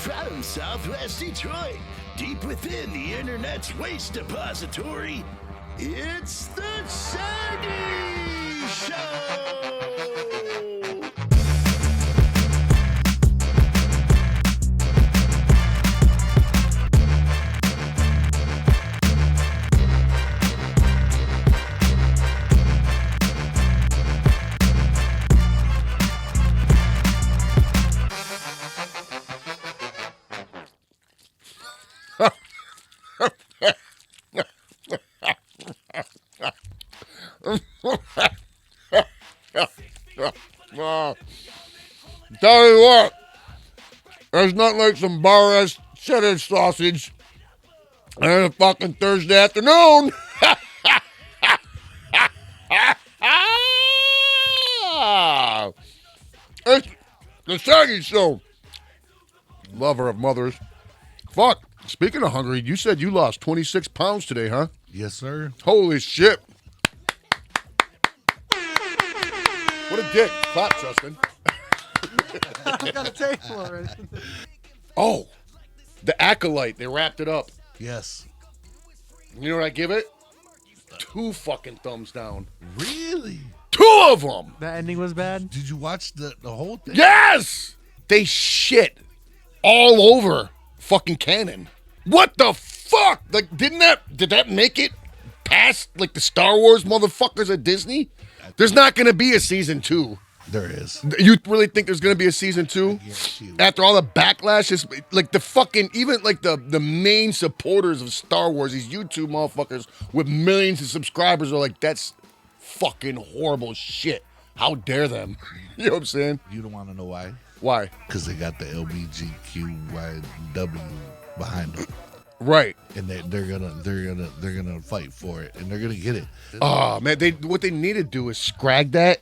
From Southwest Detroit, deep within the internet's waste depository, it's the Shaggy Show! Tell you what, there's nothing like some bar-ass cheddar sausage on a fucking Thursday afternoon. It's the Shaggy Show. Lover of mothers. Fuck, speaking of hungry, you said you lost 26 pounds today, huh? Yes, sir. Holy shit. What a dick. Clap, Justin. I got a table already. Oh, the Acolyte. They wrapped it up. Yes. You know what I give it? 2 fucking thumbs down. Really? 2 of them. The ending was bad. Did you watch the whole thing? Yes! They shit all over fucking canon. What the fuck? Like, did that make it past, like, the Star Wars motherfuckers at Disney? There's not going to be a season 2. There is. You really think there's going to be a season 2? After all the backlash, is like the fucking, even like the main supporters of Star Wars, these YouTube motherfuckers with millions of subscribers are like, that's fucking horrible shit. How dare them? You know what I'm saying? You don't want to know why? Why? Because they got the LBGQYW behind them. Right. And they're gonna fight for it, and they're gonna get it. Oh man, what they need to do is scrag that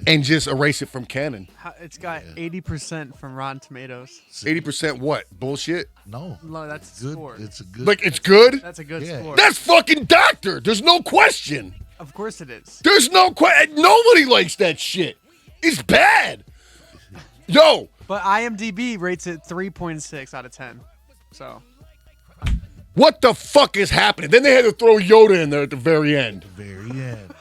and just erase it from canon. It's got 80% from Rotten Tomatoes. 80% what? Bullshit? No, That's good. score. It's a good. Like it's good? That's a good Yeah. score. That's fucking Doctor. There's no question. Of course it is. There's no question. Nobody likes that shit. It's bad. Yo. But IMDb rates it 3.6 out of 10. So. What the fuck is happening? Then they had to throw Yoda in there at the very end. Very end.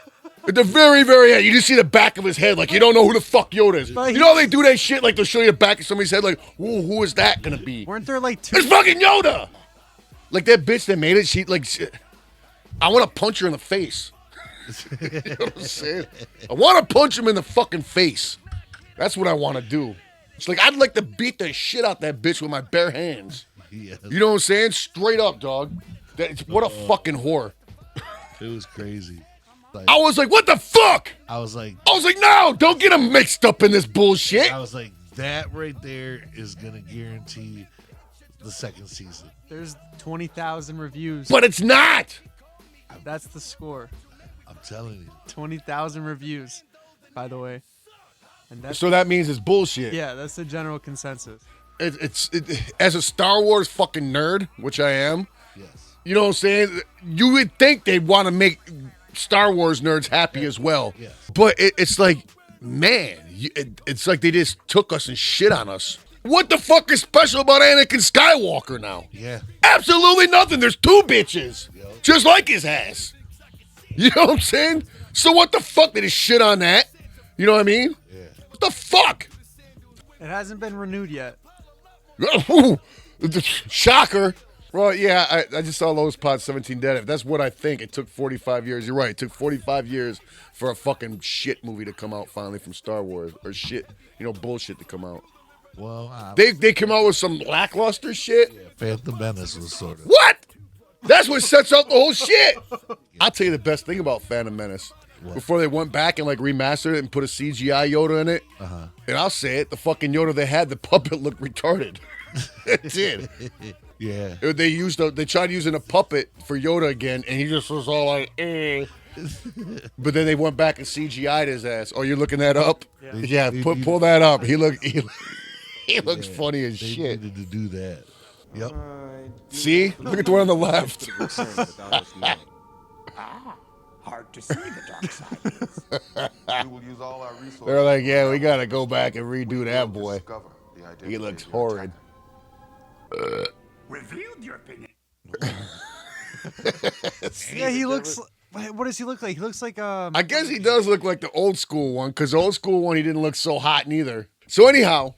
At the very, very end, you just see the back of his head, like you don't know who the fuck Yoda is. You know how they do that shit, like they'll show you the back of somebody's head, like, ooh, who is that gonna be? Weren't there like 2? It's fucking Yoda! Like that bitch that made it, I want to punch her in the face. You know what I'm saying? I want to punch him in the fucking face. That's what I want to do. It's like, I'd like to beat the shit out that bitch with my bare hands. Yes. You know what I'm saying? Straight up, dog. What a fucking whore. It was crazy. Like, I was like, what the fuck? I was like, no, don't get him mixed up in this bullshit. I was like, that right there is gonna guarantee the second season. There's 20,000 reviews. But it's not. That's the score. I'm telling you. 20,000 reviews, by the way. And that's, So that means it's bullshit. yeah, that's the general consensus. As a Star Wars fucking nerd, which I am, Yes. you know what I'm saying? You would think they'd want to make Star Wars nerds happy as well. Yes. But it's like, man, it's like they just took us and shit on us. What the fuck is special about Anakin Skywalker now? Yeah. Absolutely nothing. There's 2 bitches. Yep. Just like his ass. You know what I'm saying? So what the fuck? They just shit on that? You know what I mean? Yeah. What the fuck? It hasn't been renewed yet. Shocker. Well, yeah, I just saw Lowe's Pod 17 Dead. If that's what I think, it took 45 years. You're right. It took 45 years for a fucking shit movie to come out finally from Star Wars. Or shit, bullshit to come out. Well, They come out with some lackluster shit. yeah, Phantom Menace was sort of. What? That's what sets up the whole shit. I'll tell you the best thing about Phantom Menace. What? Before they went back and like remastered it and put a CGI Yoda in it. Uh-huh. And I'll say it, the fucking Yoda they had, the puppet looked retarded. It did. Yeah. They tried using a puppet for Yoda again, and he just was all like, eh. But then they went back and CGI'd his ass. Oh, you're looking that up? Yeah, pull that up. He looks funny as They shit. needed to do that. Yep. See? Look at the one on the left. Hard to see the dark side. We will use all our resources. They're like, yeah, we got to go back and redo that boy. Discover the identity He looks of your horrid. attacker. Revealed your opinion. Yeah, he looks. What does he look like? He looks like I guess he does look like the old school one, because the old school one he didn't look so hot neither. So anyhow,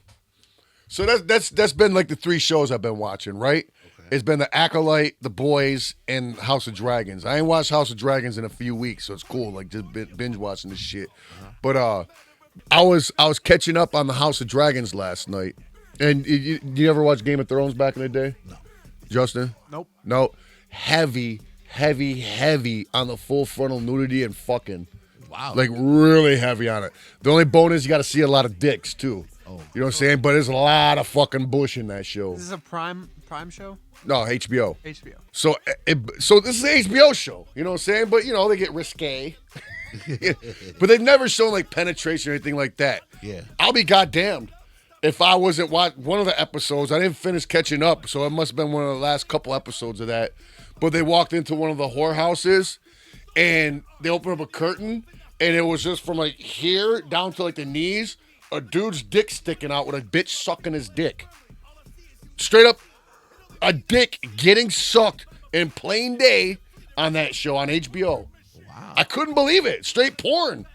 so that's been like the 3 shows I've been watching, right? Okay. It's been the Acolyte, The Boys, and House of Dragons. I ain't watched House of Dragons in a few weeks, so it's cool, like just binge watching this shit. But I was catching up on the House of Dragons last night. And you ever watch Game of Thrones back in the day? No. Justin? Nope. No. Heavy on the full frontal nudity and fucking. Wow. Like really heavy on it. The only bonus, you got to see a lot of dicks too. Oh. You know what I'm saying? But there's a lot of fucking bush in that show. This is a prime show. No, HBO. HBO. So this is an HBO show. You know what I'm saying? But you know they get risque. But they've never shown like penetration or anything like that. Yeah. I'll be goddamned if I wasn't watching one of the episodes. I didn't finish catching up, so it must have been one of the last couple episodes of that. But they walked into one of the whorehouses, and they opened up a curtain, and it was just from like here down to like the knees, a dude's dick sticking out with a bitch sucking his dick. Straight up, a dick getting sucked in plain day on that show on HBO. Wow. I couldn't believe it. Straight porn.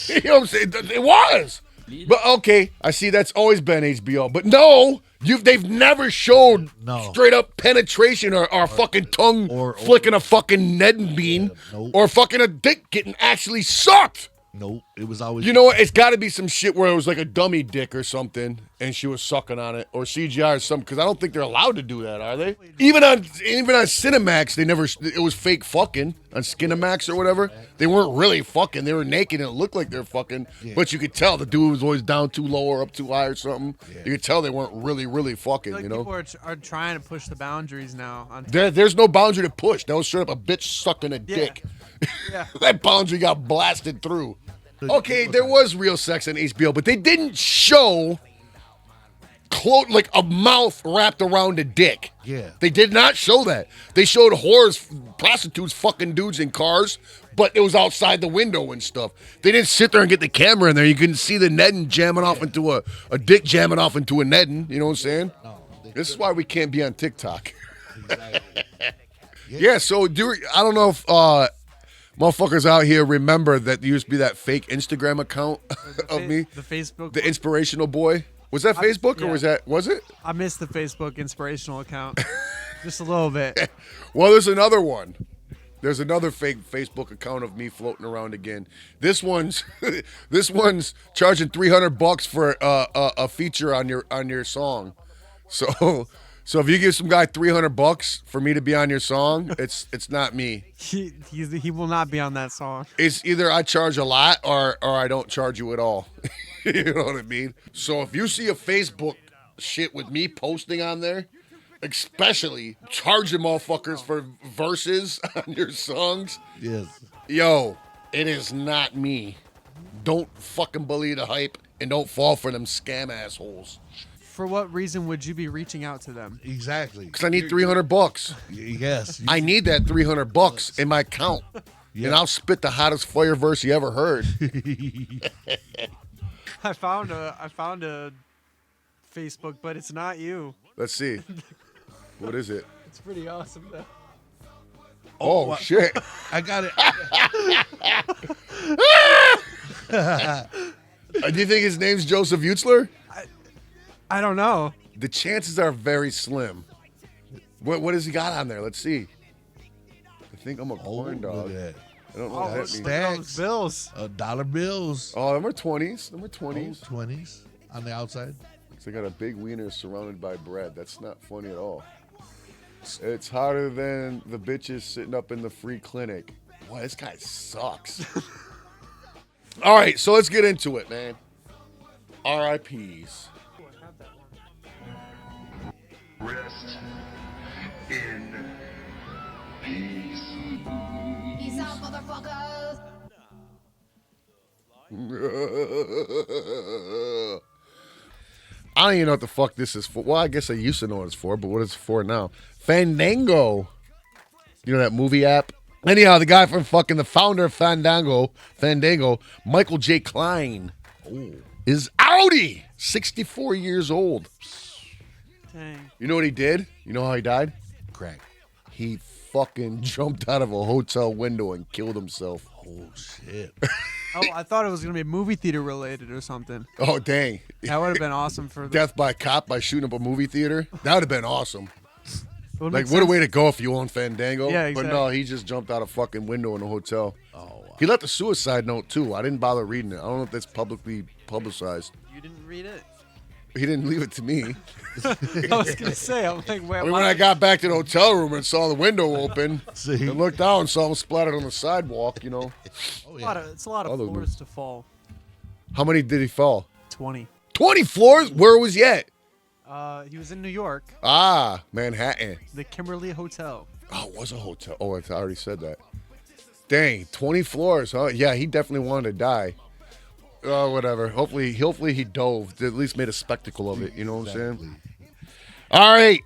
You know what I'm saying? It was. But okay, I see that's always been HBO. But no, they've never showed straight up penetration or fucking tongue or flicking a fucking Ned bean or fucking a dick getting actually sucked. Nope. It was always. You know what? It's got to be some shit where it was like a dummy dick or something, and she was sucking on it, or CGI or something. Because I don't think they're allowed to do that, are they? Even on Cinemax, they never. It was fake fucking on Skinemax or whatever. They weren't really fucking. They were naked and it looked like they're fucking, but you could tell the dude was always down too low or up too high or something. Yeah. You could tell they weren't really fucking. Like you know, people are trying to push the boundaries now. There's no boundary to push. That was straight up a bitch sucking a dick. Yeah. That boundary got blasted through. Okay, there was real sex on HBO, but they didn't show like a mouth wrapped around a dick. Yeah. They did not show that. They showed whores, prostitutes fucking dudes in cars, but it was outside the window and stuff. They didn't sit there and get the camera in there. You couldn't see the Nedden jamming off into a dick jamming off into a Nedden. You know what I'm saying? No, this is why we can't be on TikTok. Exactly. Yeah, so I don't know if motherfuckers out here remember that there used to be that fake Instagram account of me. The Facebook. The Inspirational Boy. Was that Facebook or was it? I missed the Facebook inspirational account. Just a little bit. Well, there's another one. There's another fake Facebook account of me floating around again. This one's charging $300 for a feature on your song. So if you give some guy $300 for me to be on your song, it's not me. He will not be on that song. It's either I charge a lot or I don't charge you at all. You know what I mean? So if you see a Facebook shit with me posting on there, especially charging motherfuckers for verses on your songs, yes. Yo, it is not me. Don't fucking believe the hype and don't fall for them scam assholes. For what reason would you be reaching out to them? Exactly. Because I need $300. Yes. I need that $300 in my account. Yep. And I'll spit the hottest fire verse you ever heard. I found a Facebook, but it's not you. Let's see. What is it? It's pretty awesome though. Oh shit. I got it. Do you think his name's Joseph Utzler? I don't know. The chances are very slim. What has he got on there? Let's see. I think I'm a corn dog. Look at that. I don't know what that means. Stacks. Bills. Dollar bills. Oh, them are 20s. Them are 20s. 20s on the outside. So they got a big wiener surrounded by bread. That's not funny at all. It's hotter than the bitches sitting up in the free clinic. Boy, this guy sucks. All right, so let's get into it, man. RIPs. Rest in peace. Peace out, motherfuckers. I don't even know what the fuck this is for. Well, I guess I used to know what it's for, but what it's for now? Fandango. You know that movie app? Anyhow, the guy from fucking the founder of Fandango, Michael J. Klein, is outie. 64 years old. Dang. You know what he did? You know how he died? Crack. He fucking jumped out of a hotel window and killed himself. Oh shit. Oh, I thought it was gonna be movie theater related or something. Oh, dang. That would have been awesome for the. Death by cop by shooting up a movie theater. That would have been awesome. Would Like, make what a sense. way to go if you own Fandango. Yeah, But no, he just jumped out a fucking window in a hotel. Oh wow. He left a suicide note, too. I didn't bother reading it. I don't know if that's publicly publicized. You didn't read it. He didn't leave it to me. I was gonna say. I'm like, wait. I mean, when I got back to the hotel room and saw the window open See? and looked out and saw him splattered on the sidewalk, you know. Oh It's a lot of Other floors to fall. How many did he fall? 20. 20 floors? Where was he at? He was in New York, Ah, Manhattan. the Kimberly Hotel. Oh, it was a hotel. Oh, I already said that. Dang, 20 floors, huh? Yeah, he definitely wanted to die. Oh, whatever. Hopefully he dove. At least made a spectacle of it. You know what I'm saying? All right.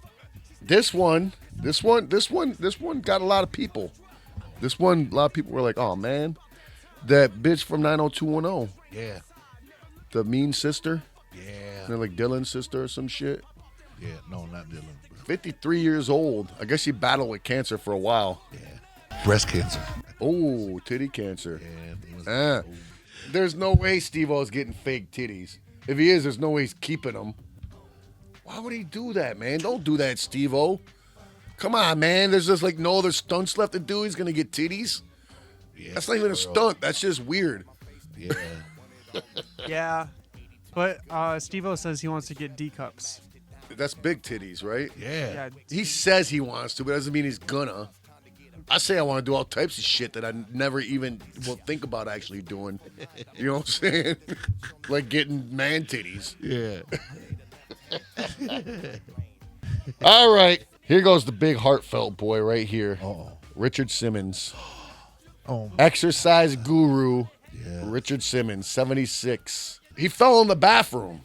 This one got a lot of people. This one, a lot of people were like, oh, man. That bitch from 90210. Yeah. The mean sister. Yeah. They're like Dylan's sister or some shit. Yeah. No, not Dylan. 53 years old. I guess she battled with cancer for a while. Yeah. Breast cancer. Oh, titty cancer. And it was, Ah. There's no way Steve-O's getting fake titties. If he is, there's no way he's keeping them. Why would he do that, man? Don't do that, Steve-O. Come on, man. There's just like no other stunts left to do. He's going to get titties. yeah, That's not even a stunt. That's just weird. Yeah. Yeah, but Steve-O says he wants to get D cups. That's big titties, right? Yeah. Yeah, He says he wants to, but doesn't mean he's gonna. I say I want to do all types of shit that I never even will think about actually doing. You know what I'm saying? Like getting man titties. Yeah. All right. Here goes the big heartfelt boy right here. Oh. Richard Simmons. Oh. Exercise guru. Yeah. Richard Simmons, 76. He fell in the bathroom.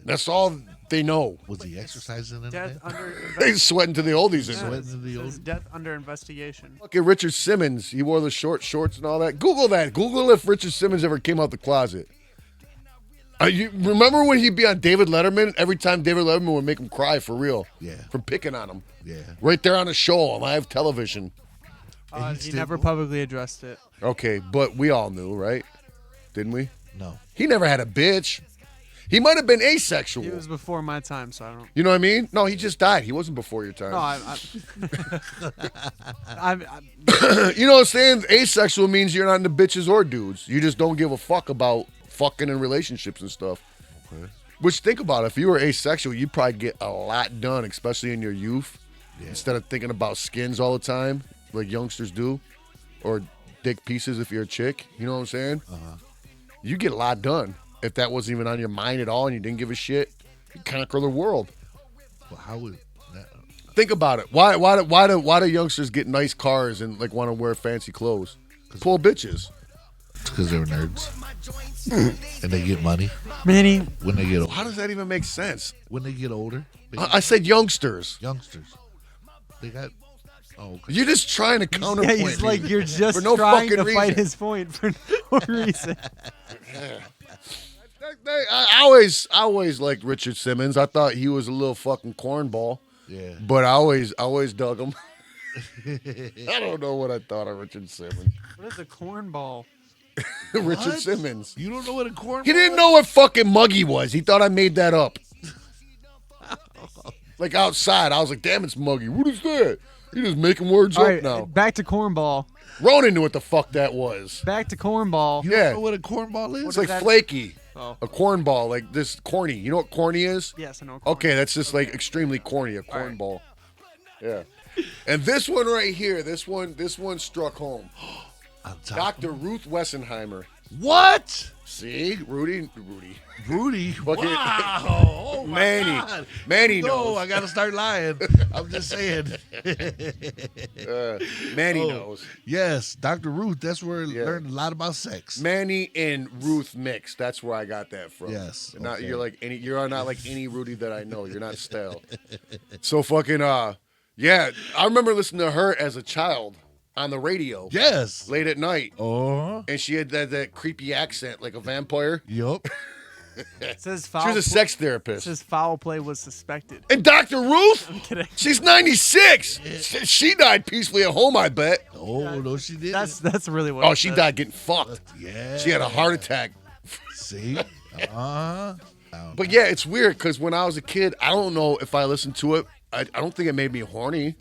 That's all they know. Was he exercising in death there? under. He's sweating to the oldies in there. Sweating in the Says old. death under investigation. Fucking Richard Simmons. He wore the short shorts and all that. Google that. Google if Richard Simmons ever came out the closet. You remember when he'd be on David Letterman? Every time David Letterman would make him cry for real. Yeah. From picking on him. Yeah. Right there on a show on live television. And He still- never publicly addressed it. Okay, but we all knew, right? Didn't we? No. He never had a bitch. He might have been asexual. He was before my time, so I don't. You know what I mean? No, he just died. He wasn't before your time. No, I'm You know what I'm saying? Asexual means you're not into bitches or dudes. You just don't give a fuck about fucking in relationships and stuff. Okay. Which, think about it. If you were asexual, you'd probably get a lot done, especially in your youth. Yeah. Instead of thinking about skins all the time, like youngsters do, or dick pieces if you're a chick. You know what I'm saying? You get a lot done. If that wasn't even on your mind at all and you didn't give a shit, you conquer the world. But how would that? Think about it. Why do youngsters get nice cars and like want to wear fancy clothes? Pull bitches. Because they're nerds. And they get money Manny. when they get How does that even make sense? when they get older. I said youngsters. Youngsters. They got. Oh, okay. You're just trying to counterpoint. Yeah, he's me. like you're just For no trying fucking to fight reason. his point for no reason. I always liked Richard Simmons. I thought he was a little fucking cornball, Yeah. but I always dug him. I don't know what I thought of Richard Simmons. What is a cornball? Richard What? Simmons. You don't know what a corn. He didn't know what fucking muggy was. He thought I made that up. Like outside, I was like, "Damn, it's muggy. What is that?" You're just making words All up right, now. back to cornball. Ronan knew what the fuck that was. Back to cornball. You Yeah. don't know what a cornball is? It's like that- flaky. Oh. A cornball, like this corny. You know what corny is? Yes, I know. Okay, that's just like extremely corny, a All right. cornball. Yeah. And this one right here, this one struck home. On top. Dr. Ruth Wessenheimer. What? See? Rudy. Rudy. Fucking- Wow. Oh my Manny. God. Manny No, knows. I gotta start lying. I'm just saying. Manny Oh, knows. Yes, Dr. Ruth. That's where I Yeah. learned a lot about sex. Manny and Ruth mixed. That's where I got that from. Yes, Not okay. you're not like any Rudy that I know. You're not stale. So fucking yeah, I remember listening to her as a child on the radio Yes. late at night. Oh. And she had that creepy accent like a vampire. Yup. It says foul. She was a sex It therapist. says foul play was suspected. And Dr. Ruth? I'm kidding. She's 96. She died peacefully at home, I bet. Oh, no, she didn't. That's really what. Oh, it she says. died getting fucked. Yeah. She had a heart attack. See? Uh-huh. But yeah, it's weird because when I was a kid, I don't know if I listened to it. I don't think it made me horny.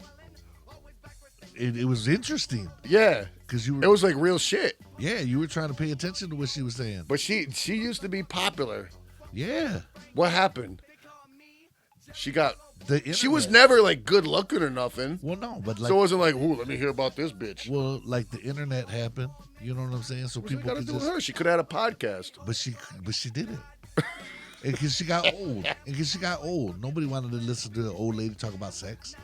It was interesting Yeah. because you It were, was like real shit. yeah, you were trying to pay attention to what she was saying. But she used to be popular. Yeah. What happened? She got. The She was internet- never like good looking or nothing. Well, no, but like, So it wasn't like, ooh, let me hear about this bitch. well, like the internet happened. You know what I'm saying? So What's it people got to could do just, with her? She could have had a podcast. but she didn't. And because she got old. Nobody wanted to listen to an old lady talk about sex.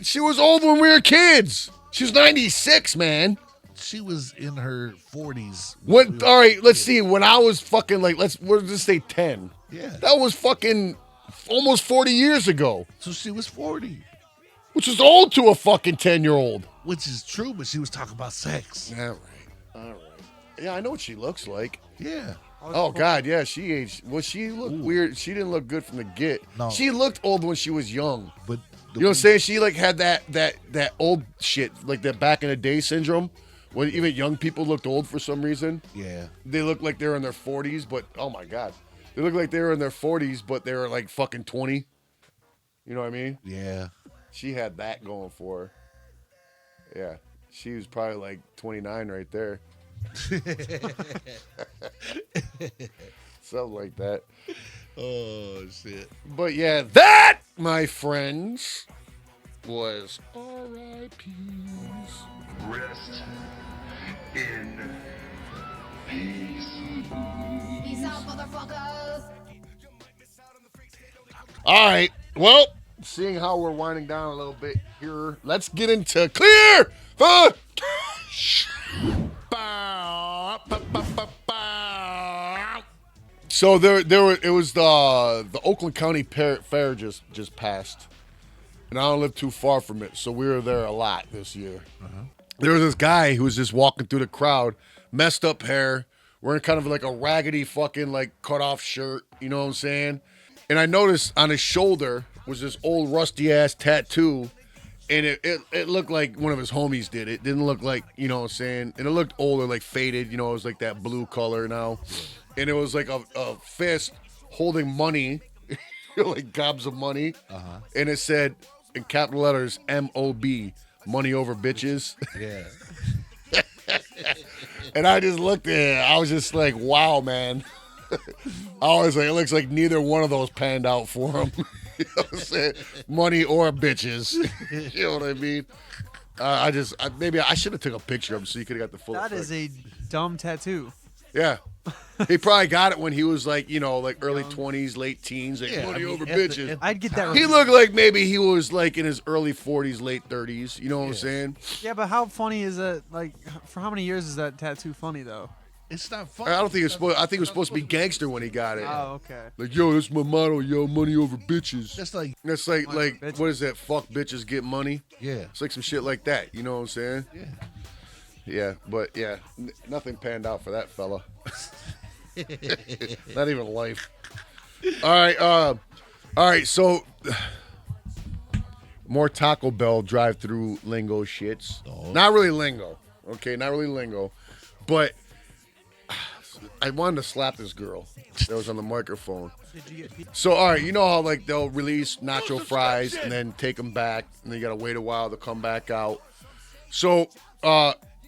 She was old when we were kids. She was 96, man. She was in her 40s. What? All right, let's see. When I was fucking like, we'll just say 10. Yeah. That was fucking almost 40 years ago, So she was 40, which is old to a fucking 10-year-old. which is true, but she was talking about sex. All right. Yeah, I know what she looks like. Yeah. Oh God, yeah, she aged. Well, she looked weird. She didn't look good from the get. No. She looked old when she was young. But You know what I'm saying? She like had that old shit, like that back in the day syndrome, when even young people looked old for some reason. Yeah. They look like they're in their 40s, but oh my God, they look like they were in their 40s, but they were like fucking 20. You know what I mean? Yeah. She had that going for her. Yeah, she was probably like 29 right there. Something like that. Oh shit. But yeah, that, my friends, was R.I.P.'s. Rest in peace. Peace out, motherfuckers. All right. Well, seeing how we're winding down a little bit here, let's get into Clear the So it was the Oakland County Fair just passed, and I don't live too far from it, so we were there a lot this year. There was this guy who was just walking through the crowd, messed up hair, wearing kind of like a raggedy fucking like cut off shirt, you know what I'm saying? And I noticed on his shoulder was this old rusty ass tattoo, and it looked like one of his homies did it. Didn't look like, you know what I'm saying? And it looked older, like faded, you know, it was like that blue color now. And it was like a fist holding money, like gobs of money. And it said in capital letters, M-O-B, money over bitches. Yeah. And I just looked at it. I was just like, wow, man. I was like, it looks like neither one of those panned out for him. You know what I'm saying? Money or bitches. You know what I mean? Maybe I should have took a picture of him so you could have got the full That effect. is a dumb tattoo. Yeah. He probably got it when he was like, you know, like early 20s, late teens, like Yeah, money I mean, over at the- bitches. at I'd get that. He looked like maybe he was like in his early 40s, late 30s. You know what I'm saying? Yeah, but how funny is that? Like, for how many years is that tattoo funny though? It's not fun. I don't think it's supposed. I think it was supposed to be gangster when he got it. Oh, okay. Like, yo, that's my motto, yo, money over bitches. That's like, That's like bitches. what is that? Fuck bitches, get money. yeah. It's like some shit like that. You know what I'm saying? Yeah. Yeah, but yeah, nothing panned out for that fella. Not even life. All right. So more Taco Bell drive-through lingo shits. Oh. Not really lingo. Okay, not really lingo, but I wanted to slap this girl that was on the microphone. Did you get? So, all right, you know how like they'll release nacho fries and then take them back, and then you gotta wait a while to come back out. So,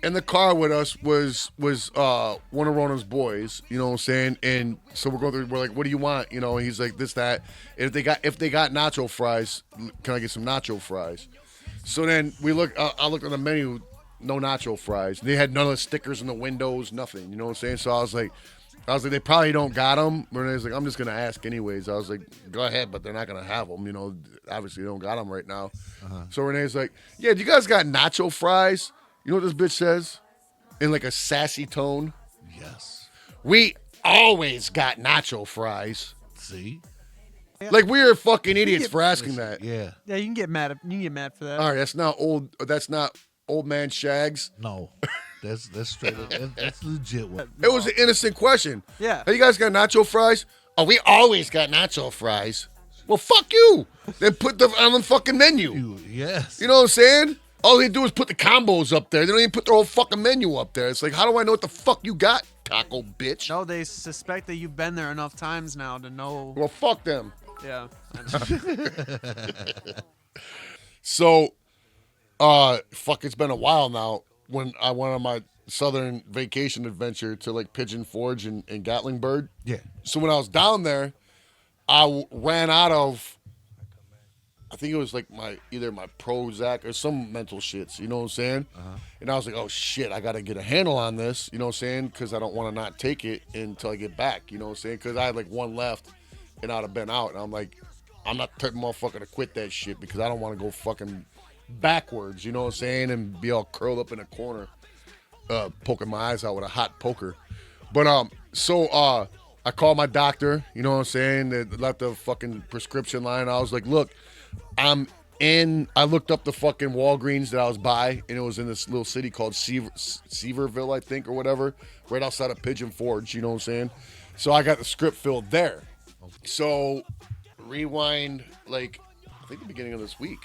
in the car with us was one of Ronan's boys, you know what I'm saying? And so we're going through. We're like, "What do you want?" You know, and he's like, "This, that." If they got nacho fries, can I get some nacho fries? So then we look. I looked on the menu, no nacho fries. They had none of the stickers in the windows, nothing. You know what I'm saying? So I was like, they probably don't got them. Renee's like, I'm just gonna ask anyways. I was like, go ahead, but they're not gonna have them. You know, obviously they don't got them right now. So Renee's like, yeah, do you guys got nacho fries? You know what this bitch says? In like a sassy tone. Yes. We always got nacho fries. See? Like we are fucking idiots for asking that. Yeah. Yeah, you can get mad. You can get mad for that. All right, that's not old. That's not old man Shags. No. That's straight up. That's legit one. It was an innocent question. Yeah. Hey, you guys got nacho fries? Oh, we always got nacho fries. Well, fuck you. Then put them on the fucking menu. Yes. You know what I'm saying? All they do is put the combos up there. They don't even put their whole fucking menu up there. It's like, how do I know what the fuck you got, taco bitch? No, they suspect that you've been there enough times now to know. Well, fuck them. Yeah. I know. So, fuck, it's been a while now when I went on my southern vacation adventure to like Pigeon Forge and Gatlinburg. Yeah. So when I was down there, I ran out of, I think it was like either my Prozac or some mental shits, you know what I'm saying? And I was like, oh shit, I got to get a handle on this, you know what I'm saying? Because I don't want to not take it until I get back, you know what I'm saying? Because I had like one left and I'd have been out. And I'm like, I'm not the type of motherfucker to quit that shit because I don't want to go fucking backwards, you know what I'm saying? And be all curled up in a corner, poking my eyes out with a hot poker. But I called my doctor, you know what I'm saying? They left the fucking prescription line. I was like, look, I looked up the fucking Walgreens that I was by, and it was in this little city called Seaverville, I think, or whatever, right outside of Pigeon Forge, you know what I'm saying? So I got the script filled there. So rewind, like, I think the beginning of this week.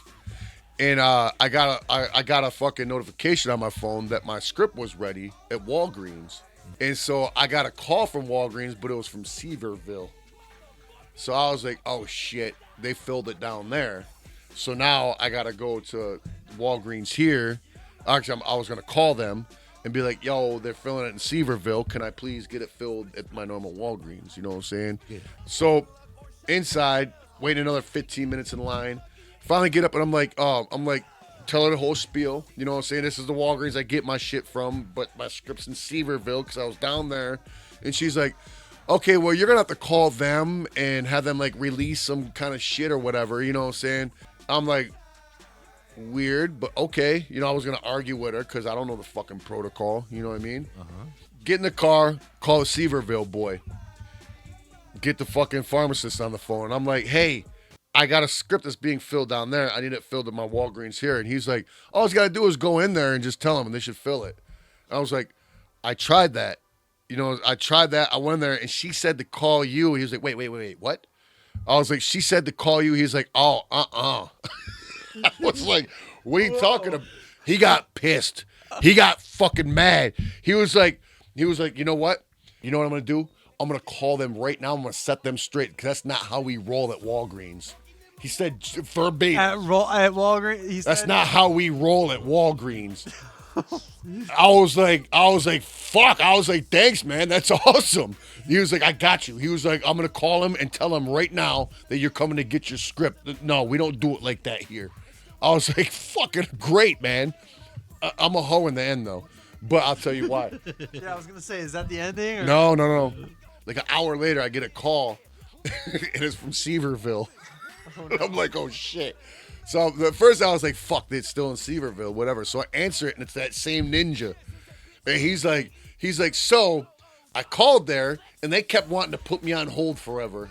And I got a fucking notification on my phone that my script was ready at Walgreens. And so I got a call from Walgreens, but it was from Seaverville. So I was like, oh shit, they filled it down there. So now I got to go to Walgreens here. Actually, I was going to call them and be like, yo, they're filling it in Seaverville. Can I please get it filled at my normal Walgreens? You know what I'm saying? Yeah. So inside, waiting another 15 minutes in line. Finally get up and I'm like, tell her the whole spiel. You know what I'm saying? This is the Walgreens I get my shit from, but my script's in Seaverville because I was down there. And she's like, okay, well, you're going to have to call them and have them, like, release some kind of shit or whatever. You know what I'm saying? I'm like, weird, but okay. You know, I was going to argue with her because I don't know the fucking protocol. You know what I mean? Get in the car, call the Seaverville boy. Get the fucking pharmacist on the phone. I'm like, hey, I got a script that's being filled down there. I need it filled at my Walgreens here. And he's like, all he's got to do is go in there and just tell them and they should fill it. I was like, I tried that. You know, I tried that. I went in there and she said to call you. He was like, wait, what? I was like, she said to call you. He's like, oh, I was like, what are you talking about? He got pissed. He got fucking mad. He was like, you know what? You know what I'm going to do? I'm going to call them right now. I'm going to set them straight because that's not how we roll at Walgreens. He said verbatim. At Walgreens, That's not how we roll at Walgreens. I was like, fuck. I was like, thanks, man. That's awesome. He was like, I got you. He was like, I'm going to call him and tell him right now that you're coming to get your script. No, we don't do it like that here. I was like, fucking great, man. I'm a hoe in the end, though. But I'll tell you why. Yeah, I was going to say, is that the ending? Or? No. Like an hour later, I get a call, and it's from Seaverville. Oh, no. I'm like, oh, shit. So the first I was like, fuck, it's still in Seaverville, whatever. So I answer it, and it's that same ninja. And he's like, so I called there, and they kept wanting to put me on hold forever.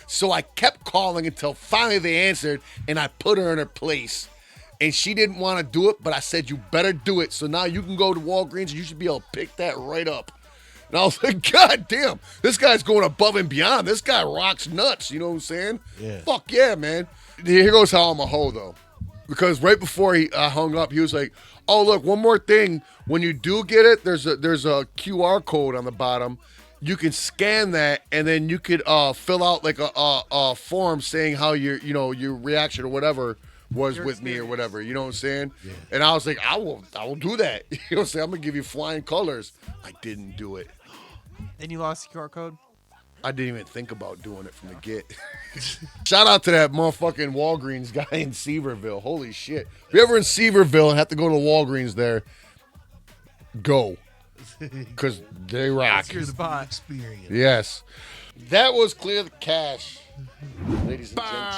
So I kept calling until finally they answered, and I put her in her place. And she didn't want to do it, but I said, you better do it. So now you can go to Walgreens, and you should be able to pick that right up. And I was like, God damn, this guy's going above and beyond. This guy rocks nuts. You know what I'm saying? Yeah. Fuck yeah, man. Here goes how I'm a hoe, though. Because right before he hung up, he was like, oh, look, one more thing. When you do get it, there's a QR code on the bottom. You can scan that, and then you could fill out like a form saying how your reaction or whatever was your with experience. Me or whatever. You know what I'm saying? Yeah. And I was like, I will do that. You know what I'm saying? I'm going to give you flying colors. I didn't do it. Then you lost the QR code? I didn't even think about doing it from the get. Shout out to that motherfucking Walgreens guy in Seaverville. Holy shit. If you're ever in Seaverville and have to go to Walgreens there, go. Because they rock. That's your spot. Experience. Yes. That was Clear the Cash, ladies and gents.